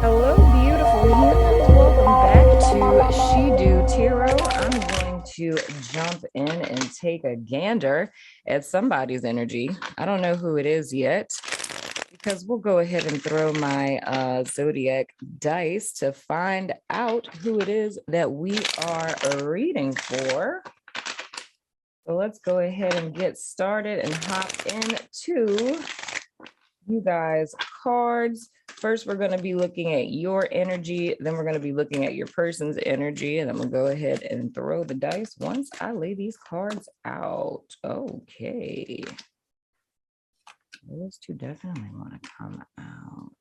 Hello, beautiful humans. Welcome back to She Do Tarot. I'm going to jump in and take a gander at somebody's energy. I don't know who it is yet because we'll go ahead and throw my Zodiac dice to find out who it is that we are reading for. So let's go ahead and get started and hop into you guys' cards. First, we're going to be looking at your energy. Then we're going to be looking at your person's energy. And I'm going to go ahead and throw the dice once I lay these cards out. Okay. Those two definitely want to come out.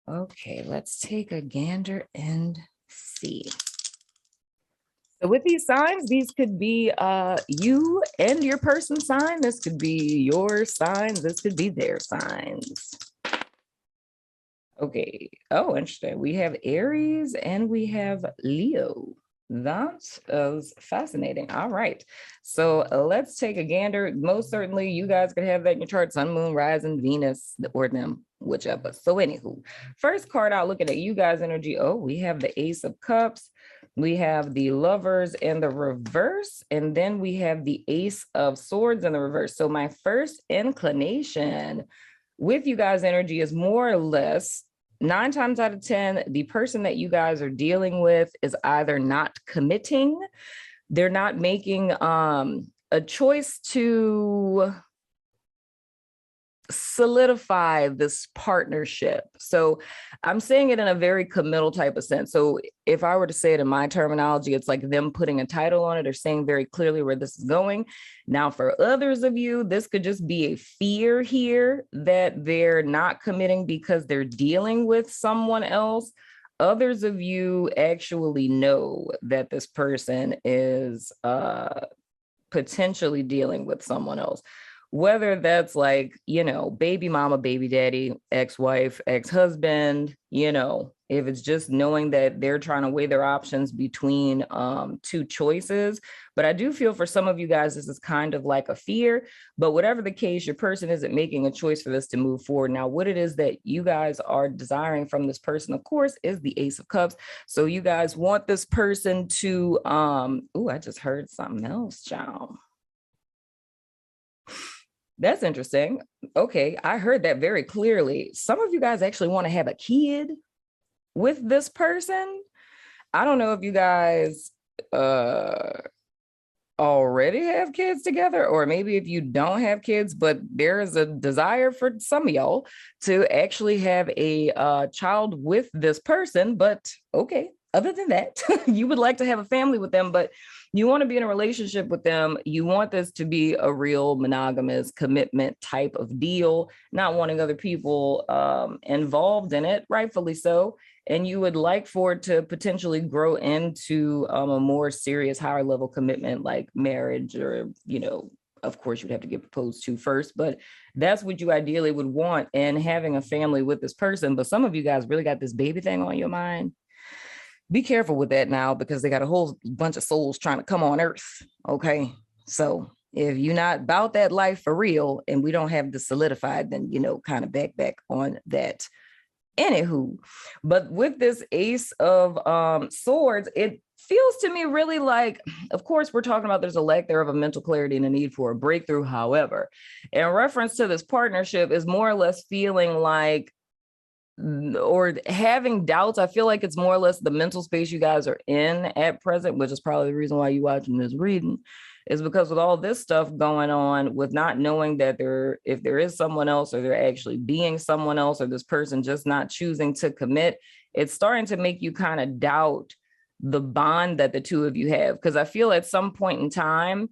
Okay, let's take a gander and see. So with these signs, these could be you and your person's sign. This could be your signs. This could be their signs. Okay. Oh, interesting. We have Aries and we have Leo. That is fascinating. All right. So let's take a gander. Most certainly, you guys could have that in your chart: Sun, Moon, Rising, Venus, or them, whichever. So anywho, first card out looking at you guys' energy. Oh, we have the Ace of Cups. We have the Lovers in the reverse, and then we have the Ace of Swords in the reverse. So my first inclination with you guys' energy is more or less 9 times out of 10, the person that you guys are dealing with is either not committing, they're not making a choice to solidify this partnership. So I'm saying it in a very committal type of sense. So if I were to say it in my terminology, it's like them putting a title on it or saying very clearly where this is going. Now, for others of you, this could just be a fear here that they're not committing because they're dealing with someone else. Others of you actually know that this person is potentially dealing with someone else, whether that's like, baby mama, baby daddy, ex-wife, ex-husband, if it's just knowing that they're trying to weigh their options between two choices. But I do feel for some of you guys, this is kind of like a fear, but whatever the case, your person isn't making a choice for this to move forward. Now, what it is that you guys are desiring from this person, of course, is the Ace of Cups. So you guys want this person to, I just heard something else, child. That's interesting. Okay, I heard that very clearly. Some of you guys actually want to have a kid with this person. I don't know if you guys already have kids together, or maybe if you don't have kids, but there is a desire for some of y'all to actually have a child with this person. But okay, other than that, you would like to have a family with them, but you want to be in a relationship with them. You want this to be a real monogamous commitment type of deal, not wanting other people involved in it, rightfully so. And you would like for it to potentially grow into a more serious, higher level commitment like marriage, or, of course, you'd have to get proposed to first, but that's what you ideally would want, and having a family with this person. But some of you guys really got this baby thing on your mind. Be careful with that now, because they got a whole bunch of souls trying to come on earth. Okay. So if you're not about that life for real and we don't have this solidified, then, kind of back on that. Anywho, but with this Ace of Swords, it feels to me really like, of course, we're talking about there's a lack there of a mental clarity and a need for a breakthrough. However, in reference to this partnership, is more or less feeling like, or having doubts. I feel like it's more or less the mental space you guys are in at present, which is probably the reason why you're watching this reading, is because with all this stuff going on, with not knowing that if there is someone else, or they're actually being someone else, or this person just not choosing to commit, it's starting to make you kind of doubt the bond that the two of you have. Because I feel at some point in time,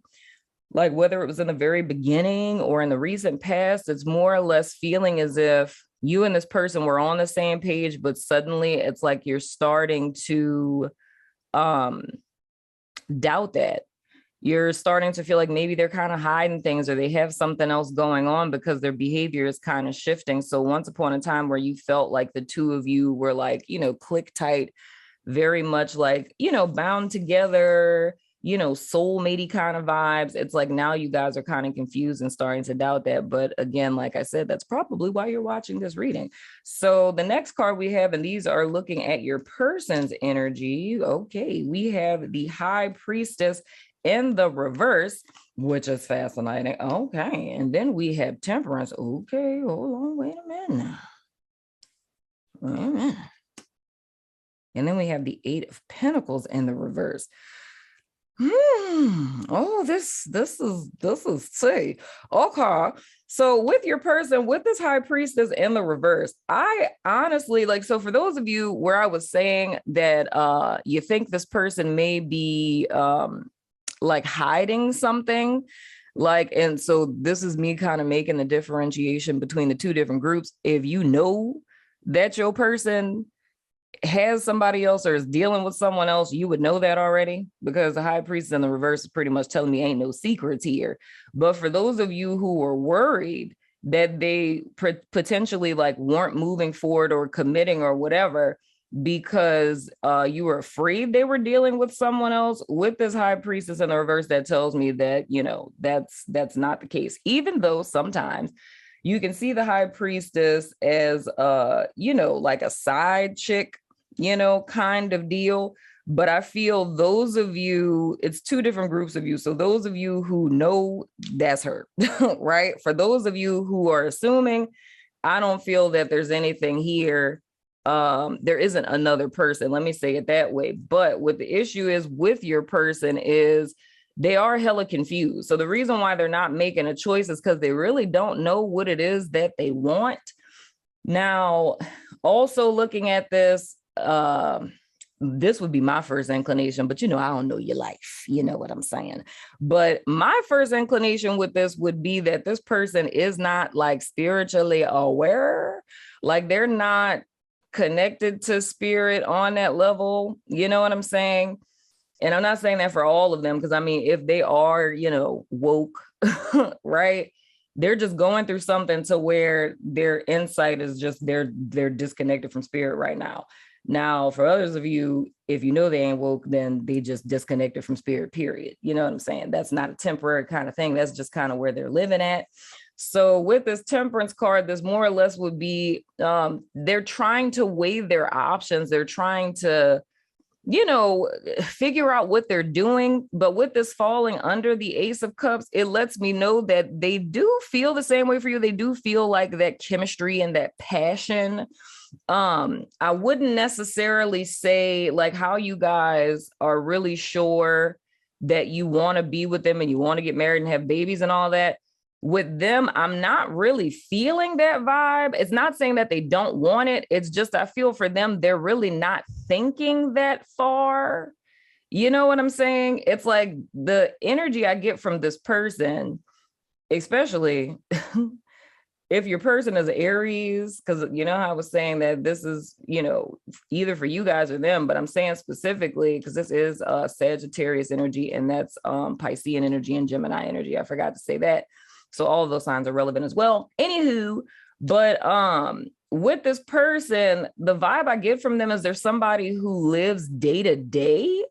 like whether it was in the very beginning or in the recent past, it's more or less feeling as if you and this person were on the same page, but suddenly it's like you're starting to doubt that. You're starting to feel like maybe they're kind of hiding things, or they have something else going on, because their behavior is kind of shifting. So once upon a time where you felt like the two of you were like, click tight, very much like, bound together, soulmatey kind of vibes. It's like now you guys are kind of confused and starting to doubt that. But again, like I said, that's probably why you're watching this reading. So the next card we have, and these are looking at your person's energy. Okay, we have the High Priestess in the reverse, which is fascinating. Okay, and then we have Temperance. Okay, hold on, wait a minute. And then we have the Eight of Pentacles in the reverse. Oh, this is see. Okay. So with your person, with this High Priestess in the reverse, I honestly so for those of you where I was saying that you think this person may be hiding something, and so this is me kind of making the differentiation between the two different groups. If you know that your person has somebody else or is dealing with someone else, you would know that already, because the High Priestess in the reverse is pretty much telling me ain't no secrets here. But for those of you who are worried that they potentially weren't moving forward or committing or whatever because you were afraid they were dealing with someone else, with this High Priestess in the reverse, that tells me that that's not the case. Even though sometimes you can see the High Priestess as like a side chick, kind of deal. But I feel those of you, it's two different groups of you. So those of you who know, that's her, right? For those of you who are assuming, I don't feel that there's anything here. There isn't another person. Let me say it that way. But what the issue is with your person is they are hella confused. So the reason why they're not making a choice is because they really don't know what it is that they want. Now, also looking at this, this would be my first inclination, but I don't know your life. You know what I'm saying? But my first inclination with this would be that this person is not spiritually aware. They're not connected to spirit on that level. You know what I'm saying? And I'm not saying that for all of them, because if they are, woke, right, they're just going through something to where their insight is just they're disconnected from spirit right now. Now, for others of you, if you know they ain't woke, then they just disconnected from spirit, period. You know what I'm saying? That's not a temporary kind of thing. That's just kind of where they're living at. So with this Temperance card, this more or less would be they're trying to weigh their options. They're trying to figure out what they're doing. But with this falling under the Ace of Cups, it lets me know that they do feel the same way for you. They do feel like that chemistry and that passion. I wouldn't necessarily say how you guys are really sure that you want to be with them and you want to get married and have babies and all that. With them, I'm not really feeling that vibe. It's not saying that they don't want it. It's just I feel for them, they're really not thinking that far. You know what I'm saying? It's like the energy I get from this person, especially if your person is Aries, because how I was saying that this is, either for you guys or them, but I'm saying specifically because this is Sagittarius energy, and that's Piscean energy and Gemini energy. I forgot to say that. So all of those signs are relevant as well. Anywho, but with this person, the vibe I get from them is there's somebody who lives day to day.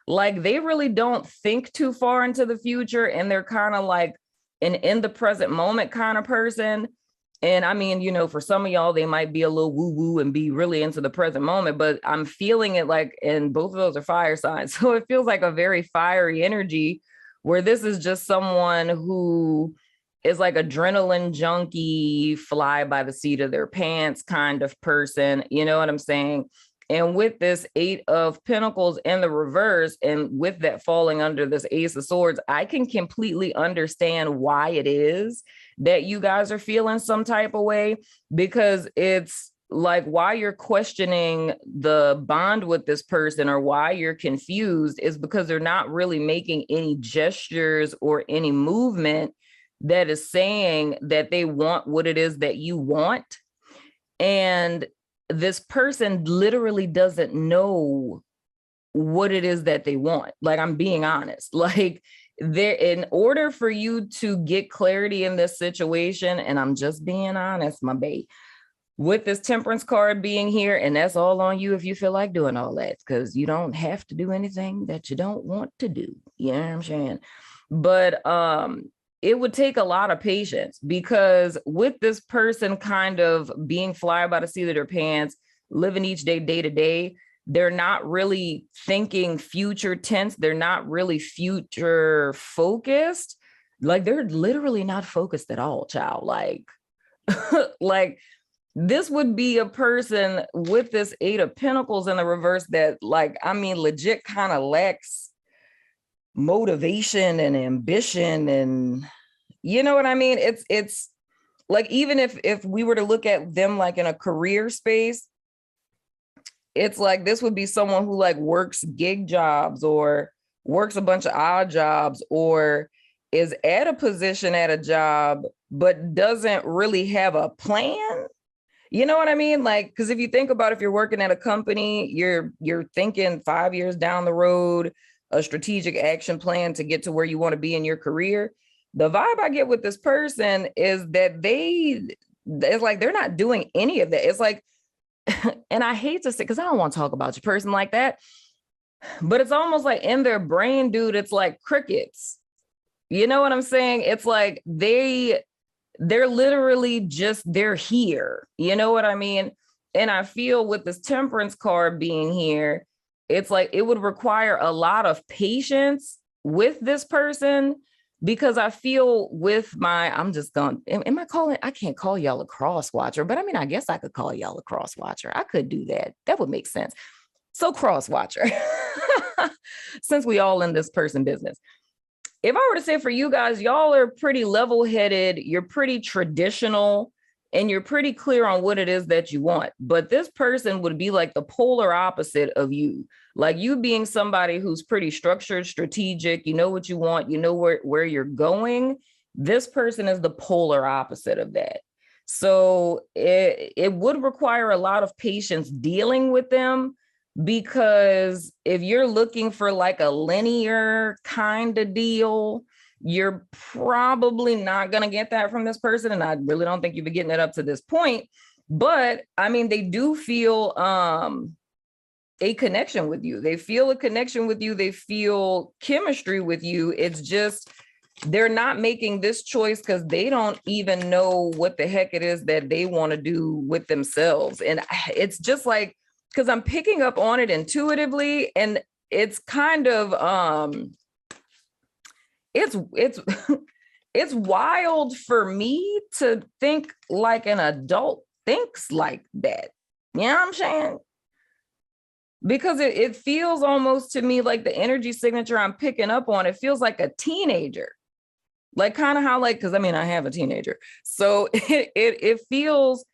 They really don't think too far into the future, and they're kind of an in the present moment kind of person. And for some of y'all, they might be a little woo-woo and be really into the present moment, but I'm feeling it and both of those are fire signs. So it feels like a very fiery energy where this is just someone who is adrenaline junkie, fly by the seat of their pants kind of person. You know what I'm saying? And with this Eight of Pentacles in the reverse, and with that falling under this Ace of Swords, I can completely understand why it is that you guys are feeling some type of way, because it's why you're questioning the bond with this person or why you're confused is because they're not really making any gestures or any movement that is saying that they want what it is that you want. And this person literally doesn't know what it is that they want. I'm being honest. In order for you to get clarity in this situation, and I'm just being honest, my babe, with this Temperance card being here, and that's all on you if you feel like doing all that, because you don't have to do anything that you don't want to do. You know what I'm saying? But it would take a lot of patience, because with this person kind of being fly by the seat of their pants, living each day, day to day, they're not really thinking future tense. They're not really future focused. Like, they're literally not focused at all, child. Like, like, this would be a person with this Eight of Pentacles in the reverse that, like, I mean, legit kind of lacks motivation and ambition, and you know what I mean? It's like, even if we were to look at them like in a career space, it's like this would be someone who like works gig jobs or works a bunch of odd jobs, or is at a position at a job but doesn't really have a plan. You know what I mean? Like, because if you think about, if you're working at a company, you're thinking 5 years down the road, a strategic action plan to get to where you want to be in your career. The vibe I get with this person is that it's like they're not doing any of that. It's like, and I hate to say, because I don't want to talk about your person like that, but it's almost like in their brain, dude, it's like crickets. You know what I'm saying? It's like they're literally just, they're here. You know what I mean? And I feel with this Temperance card being here, it's like it would require a lot of patience with this person, because I feel with I'm just going, am I calling, I can't call y'all a cross watcher, but I mean, I guess I could call y'all a cross watcher. I could do that. That would make sense. So cross watcher, since we all in this person business. If I were to say for you guys, y'all are pretty level-headed, you're pretty traditional, and you're pretty clear on what it is that you want. But this person would be like the polar opposite of you. Like, you being somebody who's pretty structured, strategic, you know what you want, you know where you're going. This person is the polar opposite of that. So it would require a lot of patience dealing with them, because if you're looking for like a linear kind of deal, you're probably not going to get that from this person. And I really don't think you've been getting it up to this point. But I mean, they do feel a connection with you. They feel a connection with you. They feel chemistry with you. It's just, they're not making this choice because they don't even know what the heck it is that they want to do with themselves. And it's just like, because I'm picking up on it intuitively, and it's kind of it's it's wild for me to think like an adult thinks like that. You know what I'm saying? Because it feels almost to me like the energy signature I'm picking up on, it feels like a teenager. Like, kind of how, like, because I mean, I have a teenager. So it feels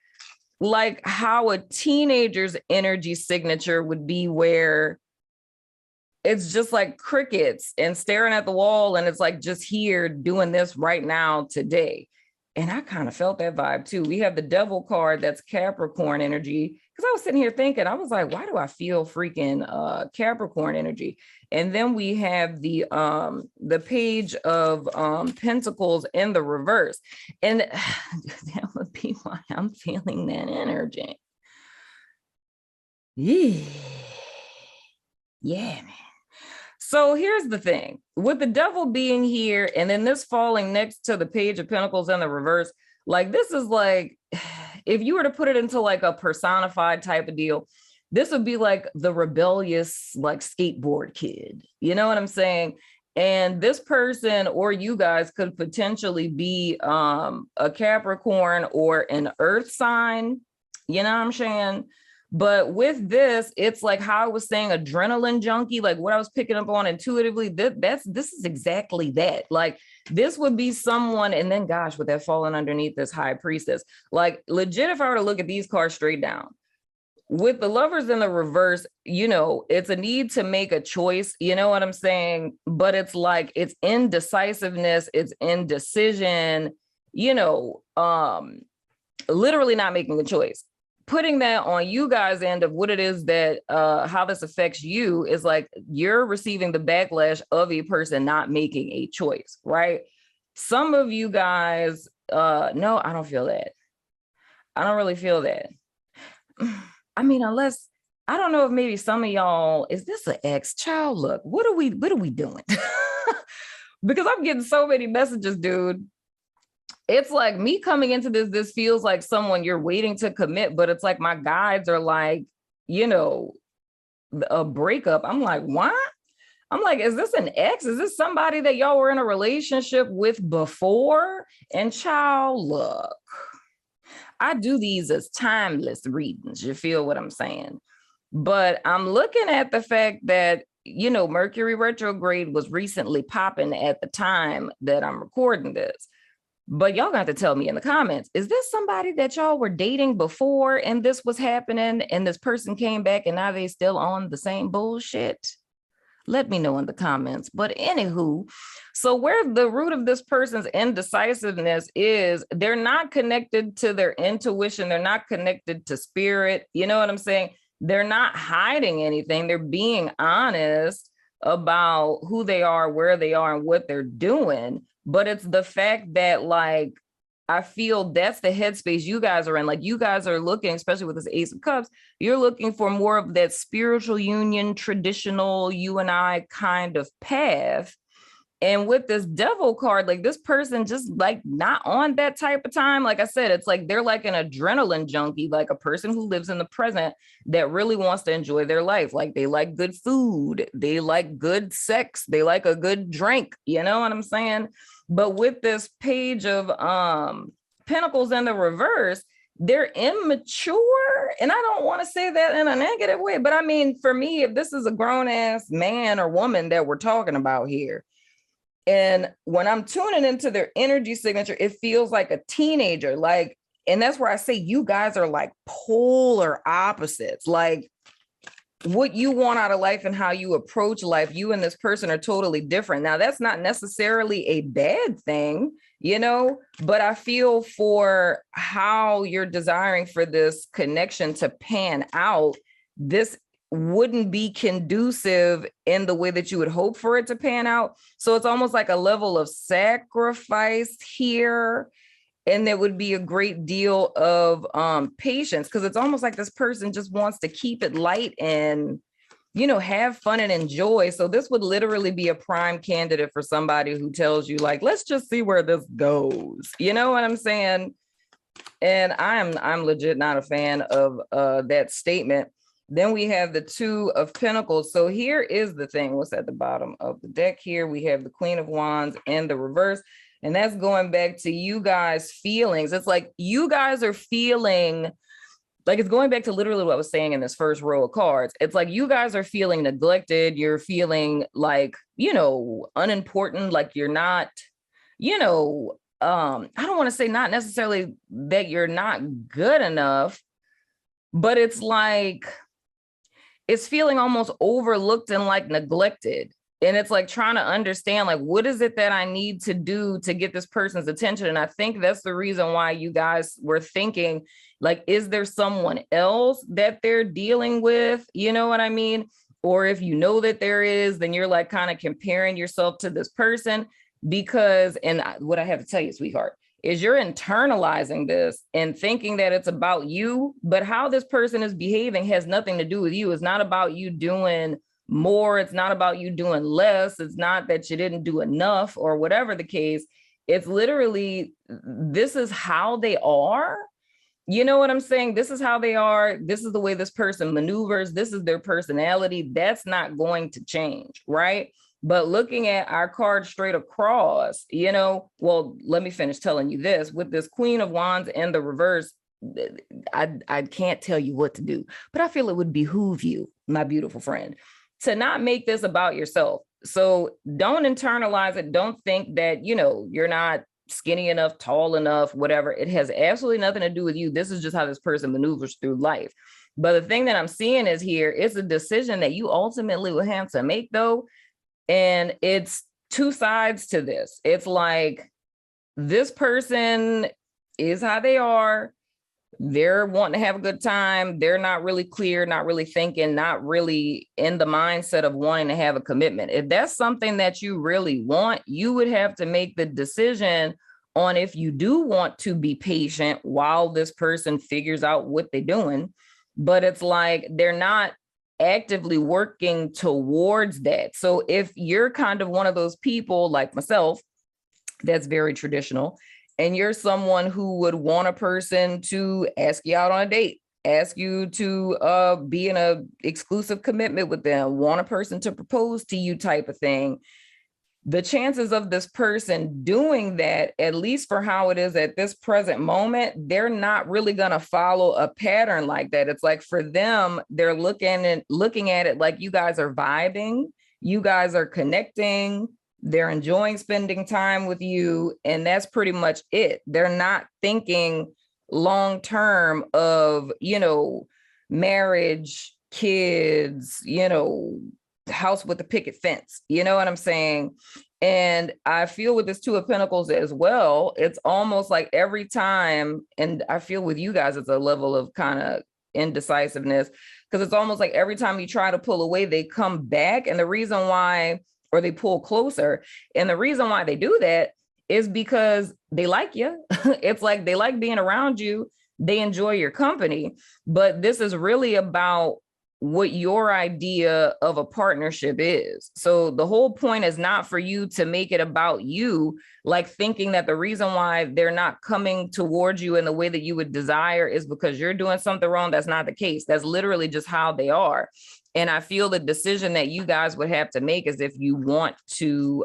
like how a teenager's energy signature would be, where it's just like crickets and staring at the wall, and it's like just here doing this right now today. And I kind of felt that vibe too. We have the Devil card, that's Capricorn energy, because I was sitting here thinking, I was like, why do I feel freaking Capricorn energy? And then we have the Page of Pentacles in the reverse, and that would be why I'm feeling that energy. Yeah, man. So here's the thing, with the Devil being here and then this falling next to the Page of Pentacles in the reverse, like, this is like, if you were to put it into like a personified type of deal, this would be like the rebellious, like, skateboard kid. You know what I'm saying? And this person, or you guys, could potentially be a Capricorn or an earth sign. You know what I'm saying? But with this, it's like how I was saying, adrenaline junkie, like what I was picking up on intuitively, this is exactly that. Like, this would be someone, and then gosh, with that falling underneath this High Priestess, like, legit, if I were to look at these cards straight down, with the Lovers in the reverse, you know, it's a need to make a choice, you know what I'm saying? But it's like, it's indecisiveness, it's indecision, you know, literally not making a choice. Putting that on you guys' end of what it is that how this affects you is like, you're receiving the backlash of a person not making a choice, right? Some of you guys, no, I don't feel that. I don't really feel that. I mean, unless I don't know if maybe some of y'all, is this an ex child? Look, what are we doing? Because I'm getting so many messages, dude. It's like me coming into this feels like someone you're waiting to commit, but it's like my guides are like, you know, a breakup. I'm like, what? I'm like, is this an ex? Is this somebody that y'all were in a relationship with before? And child, look, I do these as timeless readings. You feel what I'm saying? But I'm looking at the fact that, you know, Mercury retrograde was recently popping at the time that I'm recording this. But y'all got to tell me in the comments, is this somebody that y'all were dating before and this was happening and this person came back and now they still on the same bullshit? Let me know in the comments. But anywho, so where the root of this person's indecisiveness is, they're not connected to their intuition. They're not connected to spirit. You know what I'm saying? They're not hiding anything. They're being honest about who they are, where they are, and what they're doing. But it's the fact that, like, I feel that's the headspace you guys are in. Like, you guys are looking, especially with this Ace of Cups, you're looking for more of that spiritual union, traditional you and I kind of path. And with this Devil card, like, this person just like not on that type of time. Like I said, it's like they're like an adrenaline junkie, like a person who lives in the present that really wants to enjoy their life. Like, they like good food, they like good sex, they like a good drink. You know what I'm saying? But with this Page of Pentacles in the reverse, they're immature. And I don't want to say that in a negative way, but I mean, for me, if this is a grown ass man or woman that we're talking about here, and when I'm tuning into their energy signature, it feels like a teenager. Like, and that's where I say you guys are like polar opposites. Like, what you want out of life and how you approach life, you and this person are totally different. Now, that's not necessarily a bad thing, you know, but I feel for how you're desiring for this connection to pan out, this wouldn't be conducive in the way that you would hope for it to pan out. So it's almost like a level of sacrifice here. And there would be a great deal of patience, because it's almost like this person just wants to keep it light and, you know, have fun and enjoy. So this would literally be a prime candidate for somebody who tells you, like, let's just see where this goes. You know what I'm saying? And I'm legit not a fan of that statement. Then we have the Two of Pentacles. So here is the thing. What's at the bottom of the deck here? We have the Queen of Wands and the reverse. And that's going back to you guys' feelings. It's like you guys are feeling like, it's going back to literally what I was saying in this first row of cards. It's like you guys are feeling neglected. You're feeling like, you know, unimportant, like you're not, you know, I don't want to say not necessarily that you're not good enough, but it's like, it's feeling almost overlooked and like neglected. And it's like trying to understand, like, what is it that I need to do to get this person's attention? And I think that's the reason why you guys were thinking, like, is there someone else that they're dealing with? You know what I mean? Or if you know that there is, then you're like kind of comparing yourself to this person, because, and what I have to tell you, sweetheart, is you're internalizing this and thinking that it's about you, but how this person is behaving has nothing to do with you. It's not about you doing more. It's not about you doing less. It's not that you didn't do enough or whatever the case. It's literally, this is how they are. You know what I'm saying? This is how they are. This is the way this person maneuvers. This is their personality. That's not going to change, right? But looking at our card straight across, you know, well, let me finish telling you this. With this Queen of Wands and the reverse, I can't tell you what to do, but I feel it would behoove you, my beautiful friend, to not make this about yourself. So don't internalize it. Don't think that, you know, you're not skinny enough, tall enough, whatever. It has absolutely nothing to do with you. This is just how this person maneuvers through life. But the thing that I'm seeing is here, it's a decision that you ultimately will have to make, though. And it's two sides to this. It's like, this person is how they are. They're wanting to have a good time. They're not really clear, not really thinking, not really in the mindset of wanting to have a commitment. If that's something that you really want, you would have to make the decision on if you do want to be patient while this person figures out what they're doing. But it's like they're not actively working towards that. So if you're kind of one of those people like myself, that's very traditional, and you're someone who would want a person to ask you out on a date, ask you to be in a exclusive commitment with them, want a person to propose to you type of thing, the chances of this person doing that, at least for how it is at this present moment, they're not really going to follow a pattern like that. It's like for them, they're looking at it like you guys are vibing, you guys are connecting, they're enjoying spending time with you, and that's pretty much it. They're not thinking long term of, marriage, kids, house with a picket fence. You know what I'm saying? And I feel with this Two of Pentacles as well, it's almost like every time, and I feel with you guys, it's a level of kind of indecisiveness, because it's almost like every time you try to pull away, they come back. And the reason why, or they pull closer. And the reason why they do that is because they like you. It's like they like being around you. They enjoy your company. But this is really about what your idea of a partnership is. So the whole point is not for you to make it about you, like thinking that the reason why they're not coming towards you in the way that you would desire is because you're doing something wrong. That's not the case. That's literally just how they are. And I feel the decision that you guys would have to make is if you want to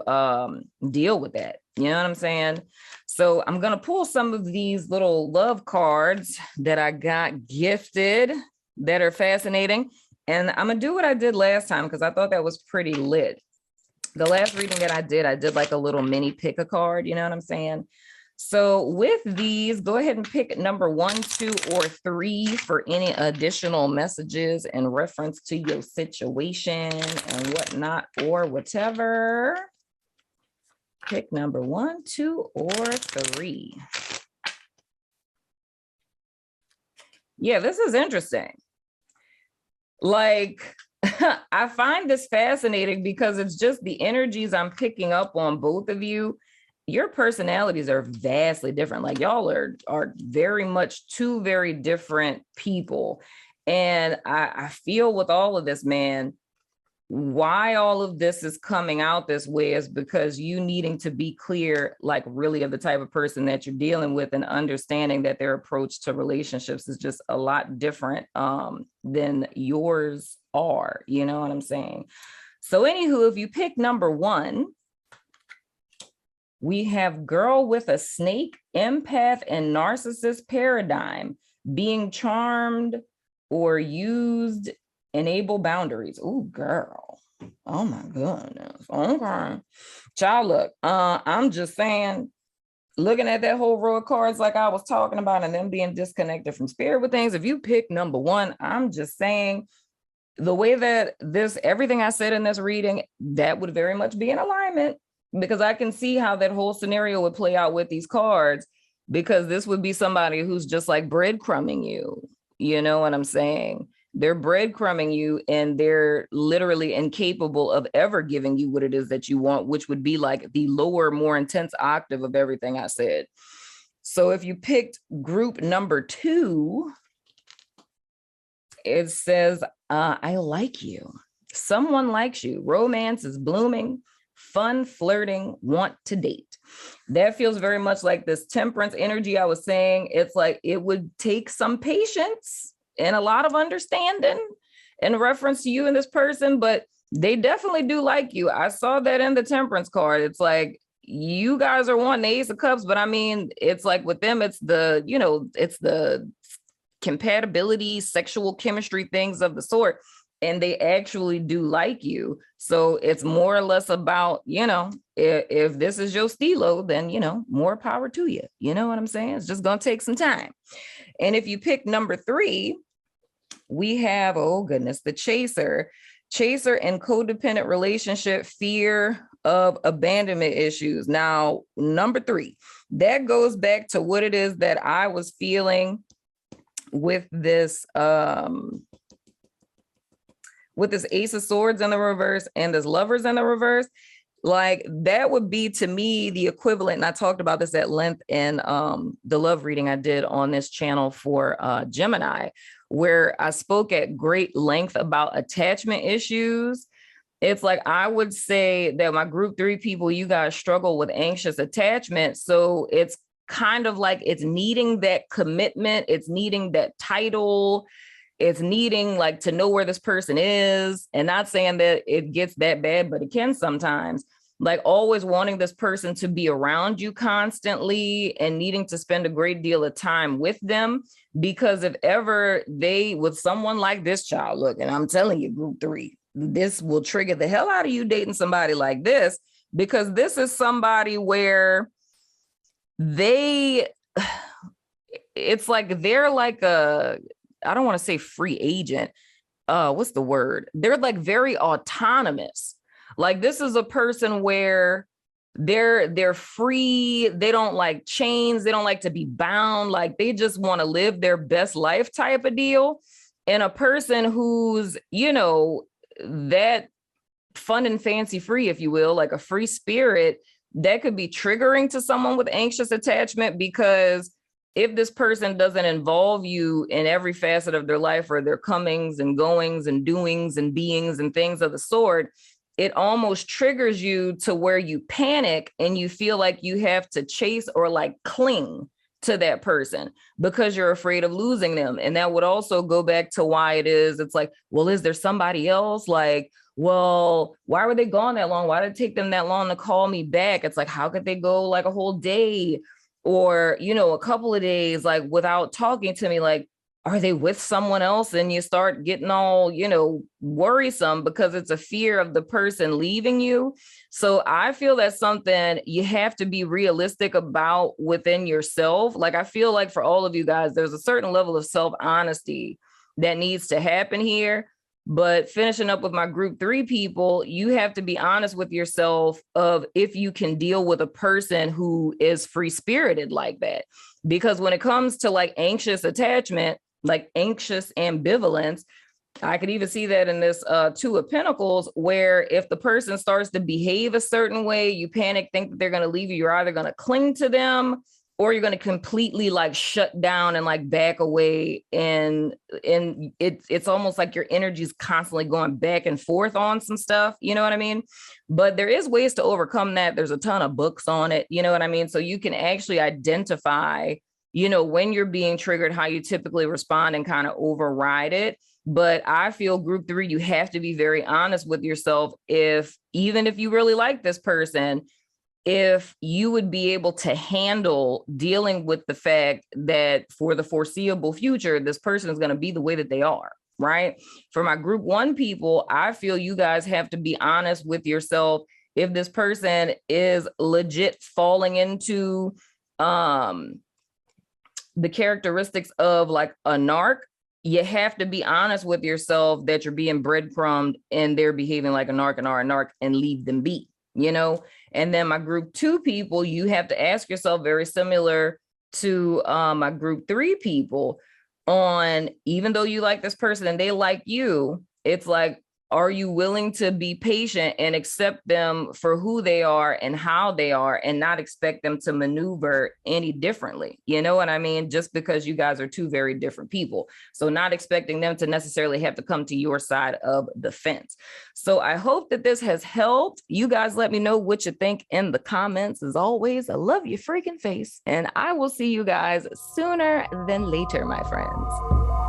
deal with that. You know what I'm saying? So I'm going to pull some of these little love cards that I got gifted that are fascinating. And I'm going to do what I did last time because I thought that was pretty lit. The last reading that I did like a little mini pick a card. You know what I'm saying? So with these, go ahead and pick number 1, 2, or 3 for any additional messages in reference to your situation and whatnot or whatever. Pick number 1, 2, or 3. Yeah, this is interesting. Like, I find this fascinating because it's just the energies I'm picking up on both of you. Your personalities are vastly different. Like y'all are very much two very different people. And I feel with all of this, man, why all of this is coming out this way is because you needing to be clear, like really of the type of person that you're dealing with and understanding that their approach to relationships is just a lot different than yours are. You know what I'm saying? So anywho, if you pick number 1, we have girl with a snake, empath, and narcissist paradigm, being charmed or used, enable boundaries. Oh, girl. Oh my goodness. Okay. Child, look, I'm just saying, looking at that whole row of cards like I was talking about and them being disconnected from spirit with things, if you pick number 1, I'm just saying the way that everything I said in this reading, that would very much be in alignment. Because I can see how that whole scenario would play out with these cards, because this would be somebody who's just like breadcrumbing you. You know what I'm saying? They're breadcrumbing you and they're literally incapable of ever giving you what it is that you want, which would be like the lower, more intense octave of everything I said. So if you picked group number 2, it says, I like you. Someone likes you. Romance is blooming. Fun, flirting, want to date. That feels very much like this temperance energy I was saying. It's like it would take some patience and a lot of understanding in reference to you and this person, but they definitely do like you. I saw that in the temperance card. It's like you guys are wanting the Ace of Cups, but I mean, it's like with them, it's the, it's the compatibility, sexual chemistry, things of the sort. And they actually do like you. So it's more or less about, if this is your stilo, then, more power to you. You know what I'm saying? It's just going to take some time. And if you pick number 3, we have, oh goodness, the chaser and codependent relationship, fear of abandonment issues. Now, number 3, that goes back to what it is that I was feeling with this, Ace of Swords in the reverse and this Lovers in the reverse. Like that would be to me the equivalent. And I talked about this at length in the love reading I did on this channel for Gemini, where I spoke at great length about attachment issues. It's like I would say that my group 3 people, you guys struggle with anxious attachment. So it's kind of like it's needing that commitment, it's needing that title, it's needing like to know where this person is. And not saying that it gets that bad, but it can sometimes. Like always wanting this person to be around you constantly and needing to spend a great deal of time with them. Because if ever they, with someone like this child, look, and I'm telling you, group 3, this will trigger the hell out of you dating somebody like this, because this is somebody where it's like they're like a, I don't want to say free agent. What's the word? They're like very autonomous. Like this is a person where they're free. They don't like chains. They don't like to be bound. Like they just want to live their best life type of deal. And a person who's, you know, that fun and fancy free, if you will, like a free spirit, that could be triggering to someone with anxious attachment, because if this person doesn't involve you in every facet of their life or their comings and goings and doings and beings and things of the sort, it almost triggers you to where you panic and you feel like you have to chase or like cling to that person because you're afraid of losing them. And that would also go back to why it's like, well, is there somebody else? Like, well, why were they gone that long? Why did it take them that long to call me back? It's like, how could they go like a whole day or, you know, a couple of days, like without talking to me? Like, are they with someone else? And you start getting all, you know, worrisome because it's a fear of the person leaving you. So I feel that's something you have to be realistic about within yourself. Like, I feel like for all of you guys, there's a certain level of self-honesty that needs to happen here. But finishing up with my group 3 people, you have to be honest with yourself of if you can deal with a person who is free-spirited like that. Because when it comes to like anxious attachment, like anxious ambivalence, I could even see that in this 2 of Pentacles, where if the person starts to behave a certain way, you panic, think that they're going to leave you. You're either going to cling to them or you're going to completely like shut down and like back away. And it's almost like your energy is constantly going back and forth on some stuff. You know what I mean? But there is ways to overcome that. There's a ton of books on it. You know what I mean? So you can actually identify, you know, when you're being triggered, how you typically respond and kind of override it. But I feel group 3, you have to be very honest with yourself. Even if you really like this person, if you would be able to handle dealing with the fact that for the foreseeable future, this person is going to be the way that they are, right? For my group 1 people, I feel you guys have to be honest with yourself. If this person is legit falling into the characteristics of like a narc, you have to be honest with yourself that you're being breadcrumbed and they're behaving like a narc and are a narc, and leave them be, you know? And then my group 2 people, you have to ask yourself, very similar to my group 3 people, on even though you like this person and they like you, it's like, are you willing to be patient and accept them for who they are and how they are, and not expect them to maneuver any differently? You know what I mean? Just because you guys are 2 very different people. So not expecting them to necessarily have to come to your side of the fence. So I hope that this has helped. You guys let me know what you think in the comments. As always, I love your freaking face, and I will see you guys sooner than later, my friends.